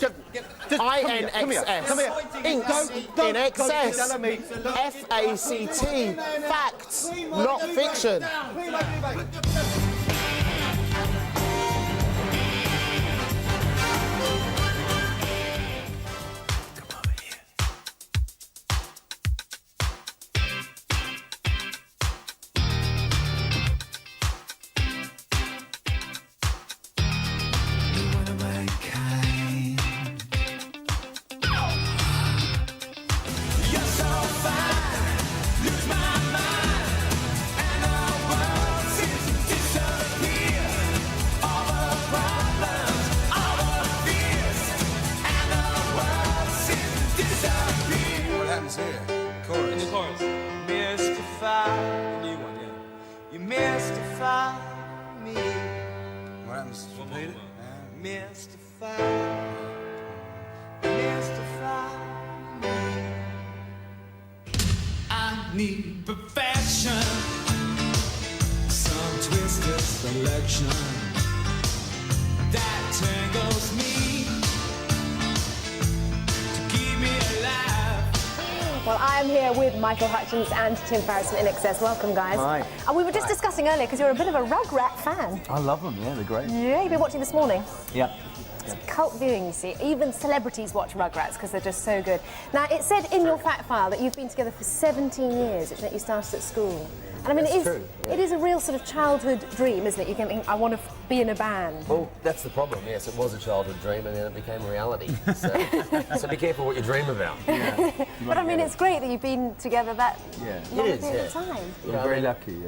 INXS. Come here. INXS. FACT. Facts, not fiction. Mystify me. What happens? Mystify me. I need perfection, some twisted selection that tangles me to keep me alive. Well, I am here with Michael Hutchence and Tim Farriss from INXS. Welcome, guys. Hi. And we were just discussing earlier, because you're a bit of a Rugrat fan. I love them, yeah, they're great. Yeah, you've been watching this morning. Yeah. It's cult viewing, you see. Even celebrities watch Rugrats because they're just so good. Now, it said in your fact file that you've been together for 17 years, which meant you started at school. And I mean, it is a real sort of childhood dream, isn't it? You can think, I want to be in a band. Well, that's the problem, yes. It was a childhood dream and then it became a reality. So be careful what you dream about. Yeah. But I mean, it's great that you've been together that long it is, period of time. We're very lucky.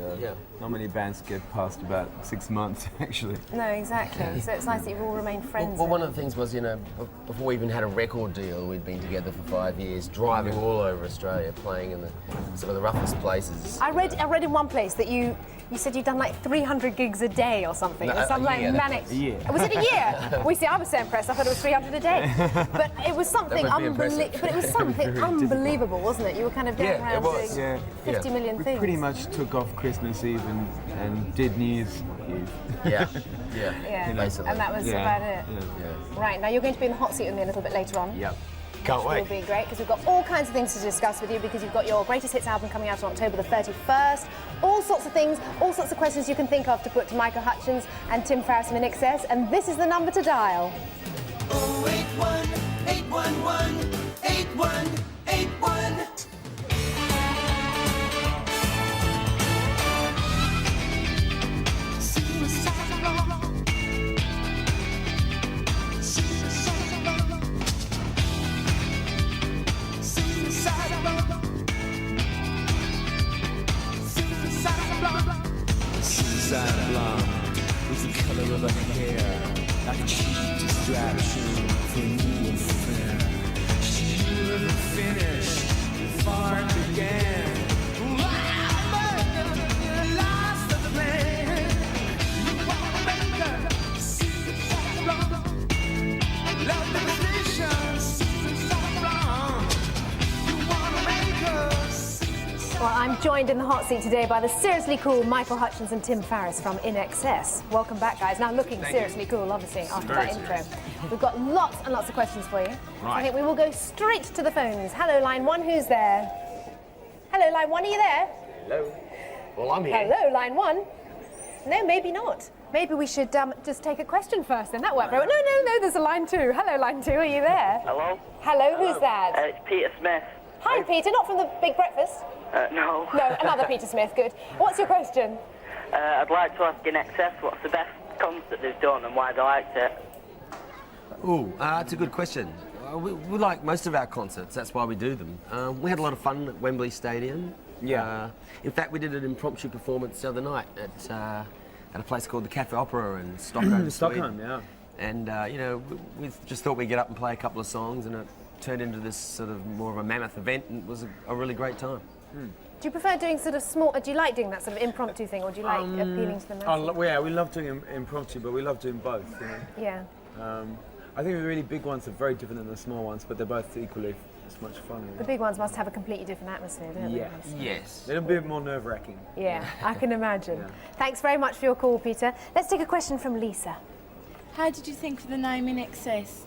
Not many bands get past about 6 months, actually. No, exactly. So it's nice that you've all remained friends. Well, one of the things was, you know, before we even had a record deal, we'd been together for 5 years, driving all over Australia, playing in some of the roughest places. I read in one place that you said you'd done like 300 gigs a day or something. No, It was some like manic. A year. Was it a year? We see, I was so impressed. I thought it was 300 a day. But it was something unbelievable. But it was something unbelievable, wasn't it? You were kind of going around doing 50 million We things. pretty much took off Christmas Eve and did New Year's Eve. Yeah, basically. and that was about it. Yeah. Right, now you're going to be in the hot seat with me a little bit later on. Yep. Can't Which wait. will be great, because we've got all kinds of things to discuss with you, because you've got your Greatest Hits album coming out on October the 31st. All sorts of things, all sorts of questions you can think of to put to Michael Hutchence and Tim Farriss from INXS, and this is the number to dial. 081 811 8181. Suicide blonde is the color of her hair, like a cheap distraction for a new affair. She never finished before it began. Lost the plan. You wanna make her suicide blonde. Love the position, suicide blonde. You wanna make her. Well, I'm joined in the hot seat today by the seriously cool Michael Hutchence and Tim Farriss from INXS. Welcome back, guys. Now looking seriously cool, obviously, after that intro. We've got lots and lots of questions for you. Right. So I think we will go straight to the phones. Hello, line one, who's there? Hello, line one, are you there? Hello. Well, I'm here. Hello, line one. No, maybe not. Maybe we should just take a question first, then that worked very well. No, there's a line two. Hello, line two, are you there? Hello? Hello, who's that? It's Peter Smith. Hi, Peter, not from the Big Breakfast? No. No, another Peter Smith, good. What's your question? I'd like to ask INXS what's the best concert they've done and why they liked it. Ooh, that's a good question. We like most of our concerts, that's why we do them. We had a lot of fun at Wembley Stadium. Yeah. In fact, we did an impromptu performance the other night at a place called the Cafe Opera in Stockholm, Stockholm, Sweden. yeah. And, you know, we just thought we'd get up and play a couple of songs, and it turned into this sort of more of a mammoth event, and it was a really great time. Do you prefer doing sort of small, do you like doing that sort of impromptu thing, or do you like appealing to the masses? Yeah, we love doing impromptu, but we love doing both, you know. Yeah. I think the really big ones are very different than the small ones, but they're both equally as much fun. The big ones must have a completely different atmosphere, don't they? Yes. They're a bit more nerve-wracking. Yeah, I can imagine. Thanks very much for your call, Peter. Let's take a question from Lisa. How did you think of the name INXS?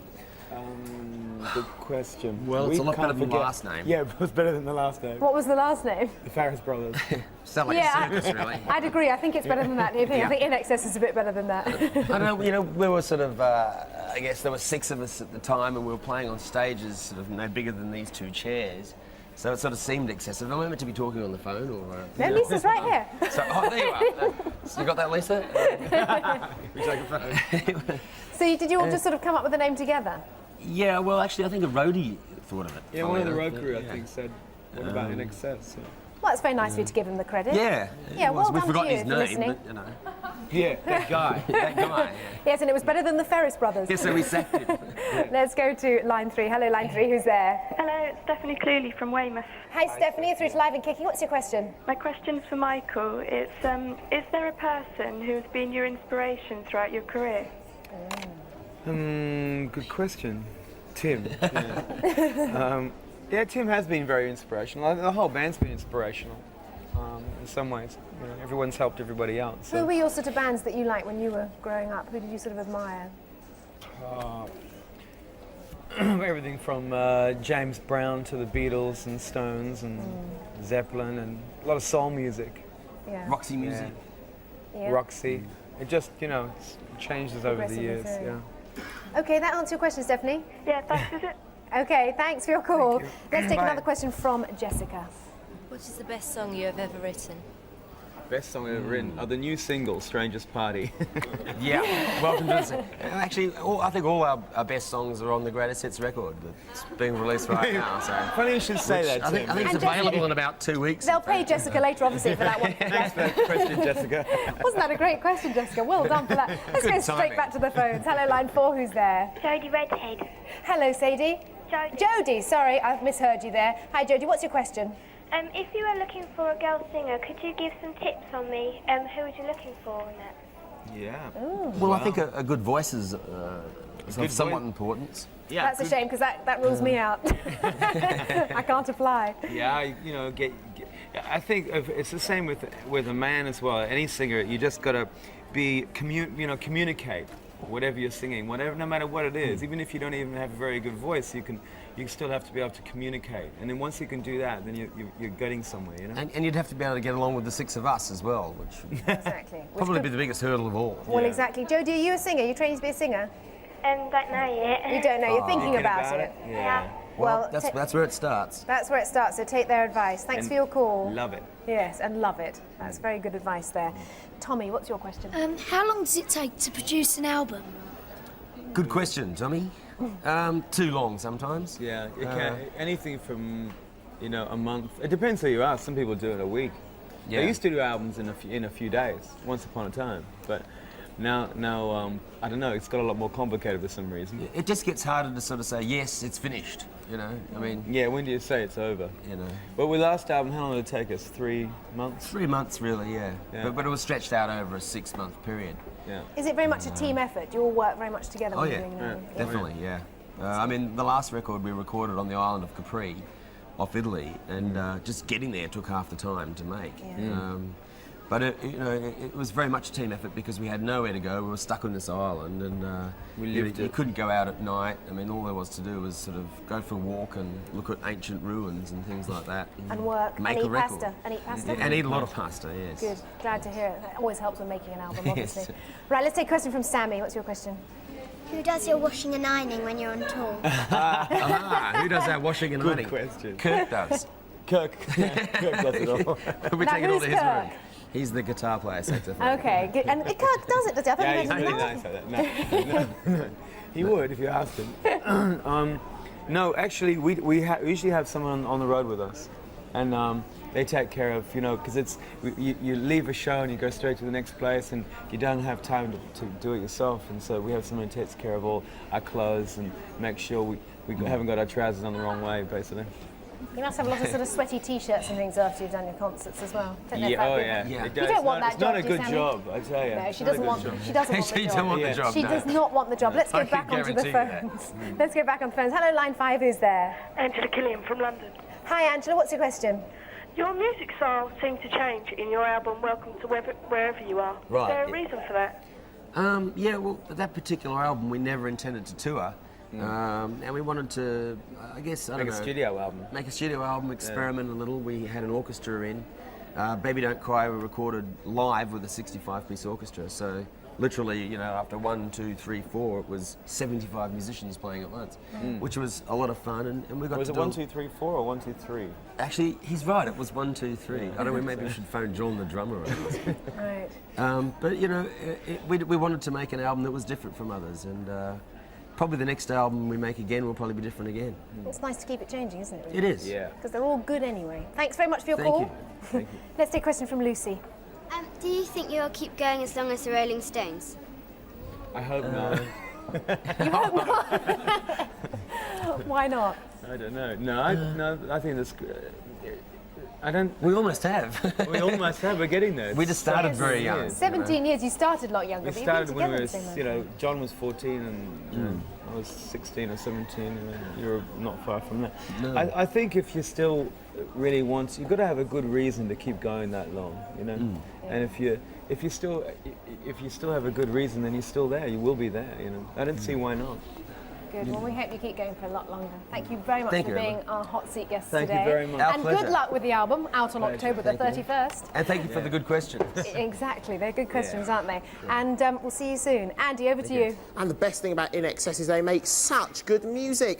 Good question. Well, it's a lot can't better than the forget- last name. Yeah, it was better than the last name. What was the last name? The Farriss brothers. Sound like Yeah, a circus, really. I'd agree. I think it's better than that. I think INXS is a bit better than that. I don't know, you know, we were sort of, I guess there were 6 of us at the time, and we were playing on stages sort of no bigger than these 2 chairs. So it sort of seemed excessive. Am I meant to be talking on the phone or? No, Lisa's right here. So, oh, there you are. So you got that, Lisa? We take a photo. So did you all just sort of come up with a name together? Yeah, well, actually, I think a roadie thought of it. Yeah, one of the funnily road enough. crew, I think, said, what about INXS? So. Well, it's very nice of you to give him the credit. Yeah. Yeah, it was. well We done forgot to you his for name, listening. but, you know. Yeah, that guy. That guy. Yes, and it was better than the Farriss brothers. Yeah, so we sacked him. Let's go to line 3. Hello, line 3. Who's there? Hello, it's Stephanie Clooley from Weymouth. Hi, Stephanie. You're through to Live and Kicking. What's your question? My question's for Michael. It's, is there a person who's been your inspiration throughout your career? Good question. Tim. Yeah. Yeah, Tim has been very inspirational. The whole band's been inspirational in some ways. You know, everyone's helped everybody out. Who So. were your sort of bands that you liked when you were growing up? Who did you sort of admire? Everything from James Brown to the Beatles and Stones and Zeppelin and a lot of soul music. Yeah. Roxy Music. Yeah. Roxy. It just, you know, it's changes over the Progressively years. through. Yeah. Okay, that answers your question, Stephanie. Yeah, thanks, is it? Okay, thanks for your call. Thank you. Let's take Bye. another question from Jessica. What is the best song you have ever written? Best song I've ever written. The new single, Strangest Party. Yeah, welcome to the. Actually, I think all our best songs are on the Greatest Hits record that's being released right now. So. Funny you should say that, I think, Tim. it's And Jessica- available in about 2 weeks. They'll pay Jessica later, obviously, for that one. Thanks for that question, Jessica. Wasn't that a great question, Jessica? Well done for that. Let's go Good straight timing. back to the phones. Hello, line 4. Who's there? Jodie Redhead. Hello, Sadie. Jodie. Jodie, sorry, I've misheard you there. Hi, Jodie. What's your question? If you were looking for a girl singer, could you give some tips on me? Who was you looking for on that? Yeah. Well, I think a good voice is of Good somewhat voice. importance. Yeah. That's a shame because that rules me out. I can't apply. Yeah, you know, I think it's the same with a man as well. Any singer, you just gotta communicate whatever you're singing, no matter what it is. Even if you don't even have a very good voice, you still have to be able to communicate. And then once you can do that, then you're getting somewhere, you know. And you'd have to be able to get along with the 6 of us as well, which would Exactly. Which probably could- be the biggest hurdle of all. Well, exactly. Jodie, are you a singer? Are you training to be a singer? Don't know yet. You don't know. You're thinking Thinking about it. Yeah. Well, Well, that's where it starts. That's where it starts, so take their advice. Thanks And for your call. Love it. Yes, and love it. That's very good advice there. Tommy, what's your question? How long does it take to produce an album? Good question, Tommy. Too long sometimes. Yeah, it can, anything from, you know, a month. It depends who you ask. Some people do it a week. Yeah. They used to do albums in a few days, once upon a time. But now I don't know. It's got a lot more complicated for some reason. It just gets harder to sort of say, yes, it's finished, you know? I mean, Yeah, when do you say it's over? you know. Well, with last album, how long did it take us? 3 months? 3 months, really, yeah. Yeah. But it was stretched out over a 6-month period. Yeah. Is it very much a team effort? Do you all work very much together Oh, when yeah, you're doing an album? definitely, yeah. I mean, the last record we recorded on the island of Capri, off Italy, and just getting there took half the time to make. Yeah. But it was very much a team effort because we had nowhere to go. We were stuck on this island, and you couldn't go out at night. I mean, all there was to do was sort of go for a walk and look at ancient ruins and things like that. And work, make and a eat record. pasta. And eat pasta? Yeah, and eat a lot of pasta, yes. Good. Glad to hear it. That always helps when making an album, obviously. Yes. Right, let's take a question from Sammy. What's your question? Who does your washing and ironing when you're on tour? Who does our washing and Good ironing? question. Kirk does. Kirk. Kirk does it all. We Now, take it all who's to his Kirk? room. He's the guitar player, saxophone. Okay, good. And Kirk does it, does he? I thought Yeah, he he's meant really no. nice at that. No. He would if you asked him. No, actually, we usually have someone on the road with us, and they take care of, you know, because you leave a show and you go straight to the next place, and you don't have time to do it yourself, and so we have someone who takes care of all our clothes and make sure we haven't got our trousers on the wrong way, basically. You must have a lot of sort of sweaty T-shirts and things after you've done your concerts as well. Don't know if Yeah, that oh would- yeah. Yeah. It You does. don't want It's that not job, a do you, good Sammy? job, I tell you. No, It's she not a doesn't good want. job. She doesn't want the She job. don't want the Yeah. job. She no. does not want the job. Let's I go back can onto the guarantee you phones. Let's go back on the phones. Hello, line 5. Who's there? Angela Killian from London. Hi, Angela. What's your question? Your music style seemed to change in your album Welcome to Wherever You Are. Right. Is there a reason for that? Yeah, well, that particular album we never intended to tour. And we wanted to, I guess, I don't know. Make a studio album. Make a studio album, experiment a little. We had an orchestra in. Baby Don't Cry, we recorded live with a 65-piece orchestra. So literally, you know, after 1, 2, 3, 4, it was 75 musicians playing at once, which was a lot of fun. And we got Was to it do 1, 2, 3, 4 or 1, 2, 3? Actually, he's right. It was 1, 2, 3. I don't know. Maybe we should phone John, the drummer. Right. But you know, we wanted to make an album that was different from others, and probably the next album we make again will probably be different again. It's nice to keep it changing, isn't it? It is. Yeah. Because they're all good anyway. Thanks very much for your Thank call. you. Thank you. Let's take a question from Lucy. Do you think you'll keep going as long as the Rolling Stones? I hope not. You hope not. Why not? I don't know. No, I think that's. I don't. We almost have. We almost have. We're getting there. We just started very young. 17 years. You started a lot younger. We but started you've been when we together were, the same you amount. know, John was 14 and I was 16 or 17, and you were not far from that. No. I think if you still really want, you've got to have a good reason to keep going that long, you know. And if you still have a good reason, then you're still there. You will be there, you know. I don't see why not. Good. Well, we hope you keep going for a lot longer. Thank you very much Thank for you, being Emma. our hot seat guest Thank today. you very much. Our And pleasure. good luck with the album out on Pleasure. October the Thank you. 31st. And thank you for the good questions. Exactly. They're good questions, aren't they? And we'll see you soon. Andy, over to you. And the best thing about INXS is they make such good music.